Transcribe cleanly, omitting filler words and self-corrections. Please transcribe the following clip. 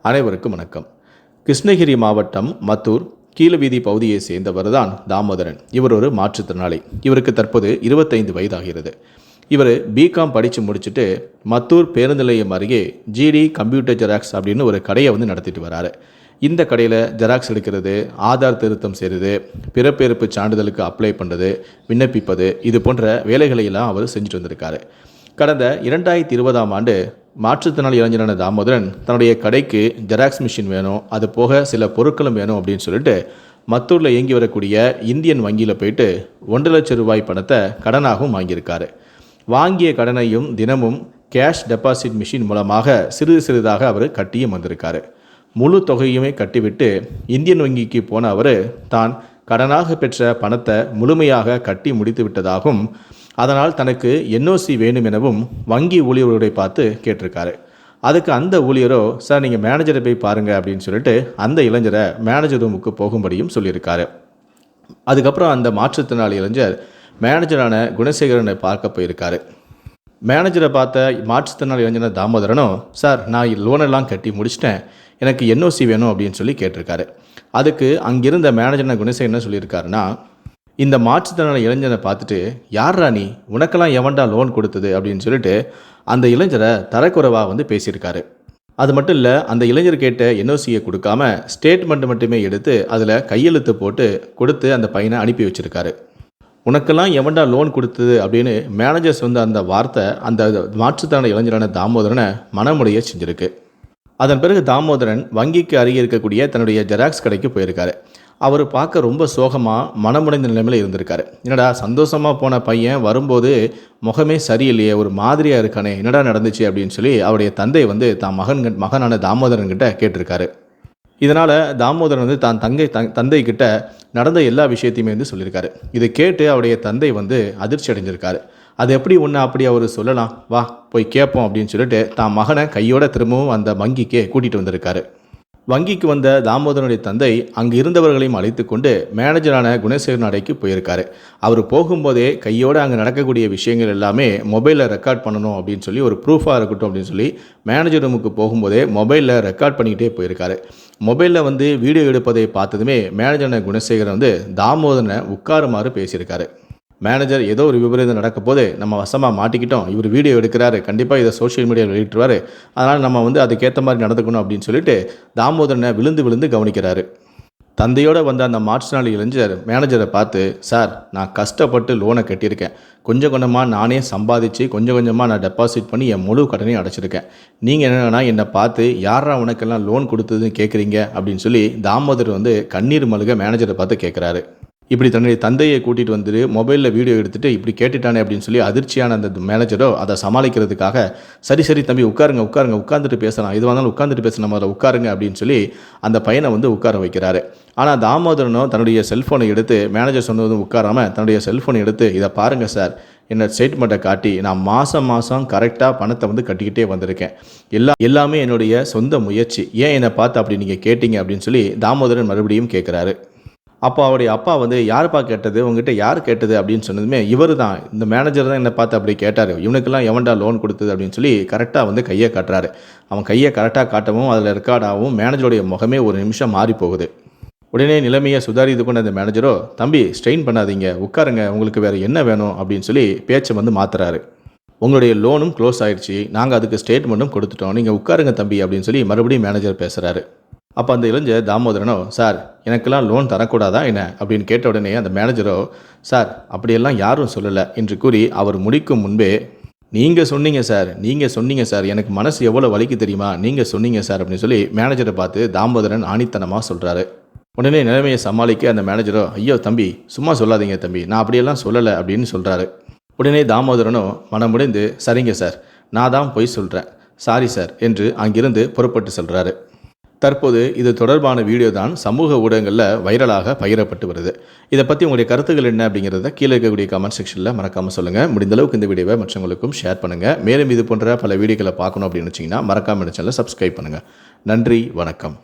அனைவருக்கும் வணக்கம். கிருஷ்ணகிரி மாவட்டம் மத்தூர் கீழவீதி பகுதியை சேர்ந்தவர் தான் தாமோதரன். இவர் ஒரு மாற்றுத்திறனாளி. இவருக்கு தற்போது 25 வயதாகிறது. இவர் பிகாம் படித்து முடிச்சுட்டு மத்தூர் பேருந்து நிலையம் அருகே ஜிடி கம்ப்யூட்டர் ஜெராக்ஸ் அப்படின்னு ஒரு கடையை நடத்திட்டு வராரு. இந்த கடையில் ஜெராக்ஸ் எடுக்கிறது, ஆதார் திருத்தம் செய்கிறது, பிறப்பிறப்பு சான்றிதழுக்கு அப்ளை பண்ணுறது, விண்ணப்பிப்பது, இது போன்ற வேலைகளையெல்லாம் அவர் செஞ்சுட்டு வந்திருக்காரு. கடந்த 2020ஆம் ஆண்டு மாற்றுத்திறனாளி இளைஞரான தாமோதரன் தன்னுடைய கடைக்கு ஜெராக்ஸ் மிஷின் வேணும், அது போக சில பொருட்களும் வேணும் அப்படின்னு சொல்லிட்டு மத்தூரில் இயங்கி வரக்கூடிய இந்தியன் வங்கியில் போயிட்டு 1 லட்சம் ரூபாய் பணத்தை கடனாகவும் வாங்கியிருக்காரு. வாங்கிய கடனையும் தினமும் கேஷ் டெபாசிட் மிஷின் மூலமாக சிறிது சிறிதாக அவர் கட்டியும் வந்திருக்காரு. முழு தொகையுமே கட்டிவிட்டு இந்தியன் வங்கிக்கு போன அவர் தான் கடனாக பெற்ற பணத்தை முழுமையாக கட்டி முடித்து விட்டதாகவும், அதனால் தனக்கு என்ஓசி வேணும் எனவும் வங்கி ஊழியர்களை பார்த்து கேட்டிருக்காரு. அதுக்கு அந்த ஊழியரோ, சார் நீங்கள் மேனேஜரை போய் பாருங்கள் அப்படின்னு சொல்லிட்டு அந்த இளைஞரை மேனேஜர் ரூமுக்கு போகும்படியும் சொல்லியிருக்காரு. அதுக்கப்புறம் அந்த மாற்றுத்திறனாளி இளைஞர் மேனேஜரான குணசேகரனை பார்க்க போயிருக்காரு. மேனேஜரை பார்த்த மாற்றுத்திறனாளி இளைஞர் தாமோதரனும், சார் நான் லோனெல்லாம் கட்டி முடிச்சிட்டேன், எனக்கு என்ஓசி வேணும் அப்படின்னு சொல்லி கேட்டிருக்காரு. அதுக்கு அங்கிருந்த மேனேஜரான குணசேகரன் என்ன சொல்லியிருக்காருன்னா, இந்த மாற்றுத்திறனாளி இளைஞரை பார்த்துட்டு, யாரா நீ, உனக்கெல்லாம் எவன்டா லோன் கொடுத்தது அப்படின்னு சொல்லிட்டு அந்த இளைஞரை தரக்குறைவாக பேசியிருக்காரு. அது மட்டும் இல்லை, அந்த இளைஞர் கேட்ட என்ஓசியை கொடுக்காம ஸ்டேட்மெண்ட் மட்டுமே எடுத்து அதில் கையெழுத்து போட்டு கொடுத்து அந்த பையனை அனுப்பி வச்சிருக்காரு. உனக்கெல்லாம் எவன்டா லோன் கொடுத்தது அப்படின்னு மேனேஜர்ஸ் அந்த வார்த்தை அந்த மாற்றுத்திறனாளி இளைஞரான தாமோதரனை மனமுடைய செஞ்சிருக்கு. அதன் பிறகு தாமோதரன் வங்கிக்கு அருகே இருக்கக்கூடிய தன்னுடைய ஜெராக்ஸ் கடைக்கு போயிருக்காரு. அவர் பார்க்க ரொம்ப சோகமாக மனமுடைந்த நிலைமையில் இருந்திருக்காரு. என்னடா சந்தோஷமாக போன பையன் வரும்போது முகமே சரியில்லையே, ஒரு மாதிரியாக இருக்கானே, என்னடா நடந்துச்சு அப்படின்னு சொல்லி அவருடைய தந்தை தான் மகனான தாமோதரன் கிட்ட கேட்டிருக்காரு. இதனால் தாமோதரன் தான் தந்தை கிட்ட நடந்த எல்லா விஷயத்தையுமே சொல்லியிருக்காரு. இதை கேட்டு அவருடைய தந்தை அதிர்ச்சி அடைஞ்சிருக்காரு. அது எப்படி ஒன்று அப்படி அவர் சொல்லலாம், வா போய் கேட்போம் அப்படின்னு சொல்லிட்டு தான் மகனை கையோட திரும்பவும் அந்த வங்கிக்கே கூட்டிகிட்டு வந்திருக்காரு. வங்கிக்கு வந்த தாமோதரனுடைய தந்தை அங்கு இருந்தவர்களையும் அழைத்து கொண்டு மேனேஜரான குணசேகரன் அடைக்கு போயிருக்காரு. அவர் போகும்போதே கையோடு அங்கே நடக்கக்கூடிய விஷயங்கள் எல்லாமே மொபைலில் ரெக்கார்ட் பண்ணணும் அப்படின்னு சொல்லி, ஒரு ப்ரூஃபாக இருக்கட்டும் அப்படின்னு சொல்லி மேனேஜர் ரூமுக்கு போகும்போதே மொபைலில் ரெக்கார்ட் பண்ணிக்கிட்டே போயிருக்காரு. மொபைலில் வீடியோ எடுப்பதை பார்த்ததுமே மேனேஜரான குணசேகரன் தாமோதரனை உட்காருமாறு பேசியிருக்காரு. மேனேஜர், ஏதோ ஒரு விபரீதம் நடக்க போது நம்ம வசமாக மாட்டிக்கிட்டோம், இவர் வீடியோ எடுக்கிறாரு, கண்டிப்பாக இதை சோஷியல் மீடியாவில் வெளியிட்டுருவார், அதனால் நம்ம அதுக்கேற்ற மாதிரி நடந்துக்கணும் அப்படின்னு சொல்லிட்டு தாமோதரனை விழுந்து கவனிக்கிறாரு. தந்தையோடு வந்த அந்த மாற்றுத்திறனாளி இளைஞர் மேனேஜரை பார்த்து, சார் நான் கஷ்டப்பட்டு லோனை கட்டியிருக்கேன், கொஞ்சம் கொஞ்சமாக நானே சம்பாதிச்சு கொஞ்சம் கொஞ்சமாக நான் டெபாசிட் பண்ணி என் முழு கடனையும் அடைச்சிருக்கேன், நீங்கள் என்னென்னா என்னை பார்த்து யாரா உனக்கெல்லாம் லோன் கொடுத்ததுன்னு கேட்குறீங்க அப்படின்னு சொல்லி தாமோதர் கண்ணீர் மல்க மேனேஜரை பார்த்து கேட்குறாரு. இப்படி தன்னுடைய தந்தையை கூட்டிகிட்டு மொபைலில் வீடியோ எடுத்துகிட்டு இப்படி கேட்டுட்டானே அப்படின்னு சொல்லி அதிர்ச்சியான அந்த மேனேஜரோ அதை சமாளிக்கிறதுக்காக, சரி தம்பி உட்காந்துட்டு பேசலாம், இது வந்தாலும் உட்காந்துட்டு பேசலாம், அதில் உட்காருங்க அப்படின்னு சொல்லி அந்த பையனை உட்கார வைக்கிறாரு. ஆனால் தாமோதரனும் தன்னுடைய செல்ஃபோனை எடுத்து, மேனேஜர் சொன்னதும் உட்காராமல் தன்னுடைய செல்ஃபோனை எடுத்து, இதை பாருங்கள் சார், என்னோட ஸ்டேட்மெண்ட்டை காட்டி நான் மாதம் கரெக்டாக பணத்தை கட்டிக்கிட்டே வந்திருக்கேன், எல்லாமே என்னுடைய சொந்த முயற்சி, ஏன் என்னை பார்த்து அப்படி நீங்கள் கேட்டீங்க அப்படின்னு சொல்லி தாமோதரன் மறுபடியும் கேட்குறாரு. அப்போ அவருடைய அப்பா யாருப்பா கேட்டது, உங்ககிட்ட யார் கேட்டது அப்படின்னு சொன்னதுமே, இவர் தான், இந்த மேனேஜர் தான் என்னை பார்த்து அப்படி கேட்டார், இவனுக்கெல்லாம் எவன்டா லோன் கொடுத்தது அப்படின்னு சொல்லி கரெக்டாக கையை காட்டுறாரு. அவன் கையை கரெக்டாக காட்டவும் அதில் ரெக்கார்டாகவும் மேனேஜருடைய முகமே ஒரு நிமிஷம் மாறி போகுது. உடனே நிலைமையை சுதாரித்து கொண்ட அந்த மேனேஜரோ, தம்பி ஸ்ட்ரெயின் பண்ணாதீங்க, உட்காருங்க, உங்களுக்கு வேறு என்ன வேணும் அப்படின்னு சொல்லி பேச்சை மாற்றுறாரு. உங்களுடைய லோனும் க்ளோஸ் ஆகிடுச்சு, நாங்கள் அதுக்கு ஸ்டேட்மெண்ட்டும் கொடுத்துட்டோம், நீங்கள் உட்காருங்க தம்பி அப்படின்னு சொல்லி மறுபடியும் மேனேஜர் பேசுகிறாரு. அப்போ அந்த இளைஞர் தாமோதரனோ, சார் எனக்கெல்லாம் லோன் தரக்கூடாதா என்ன அப்படின்னு கேட்ட உடனே அந்த மேனேஜரோ, சார் அப்படியெல்லாம் யாரும் சொல்லலை என்று கூறி அவர் முடிக்கும் முன்பே, நீங்கள் சொன்னீங்க சார், எனக்கு மனசு எவ்வளோ வலிக்கு தெரியுமா, நீங்கள் சொன்னீங்க சார் அப்படின்னு சொல்லி மேனேஜரை பார்த்து தாமோதரன் ஆணித்தனமாக சொல்கிறாரு. உடனே நிலைமையை சமாளிக்க அந்த மேனேஜரோ, ஐயோ தம்பி சும்மா சொல்லாதீங்க தம்பி, நான் அப்படியெல்லாம் சொல்லலை அப்படின்னு சொல்கிறாரு. உடனே தாமோதரனோ மனமுடைந்து, சரிங்க சார், நான் தான் போய் சொல்கிறேன், சாரி சார் என்று அங்கிருந்து புறப்பட்டு செல்கிறாரு. தற்போது இது தொடர்பான வீடியோ தான் சமூக ஊடகங்களில் வைரலாக பகிரப்பட்டு வருது. இதை பற்றி உங்களுடைய கருத்துக்கள் என்ன அப்படிங்கிறத கீழே இருக்கக்கூடிய கமெண்ட் செக்ஷனில் மறக்காமல் சொல்லுங்கள். முடிந்தளவுக்கு இந்த வீடியோவை மற்றவங்களுக்கும் ஷேர் பண்ணுங்கள். மேலும் இது போன்ற பல வீடியோக்களை பார்க்கணும் அப்படின்னு வச்சிங்கன்னா மறக்காமல் சேனலை சப்ஸ்கிரைப் பண்ணுங்கள். நன்றி, வணக்கம்.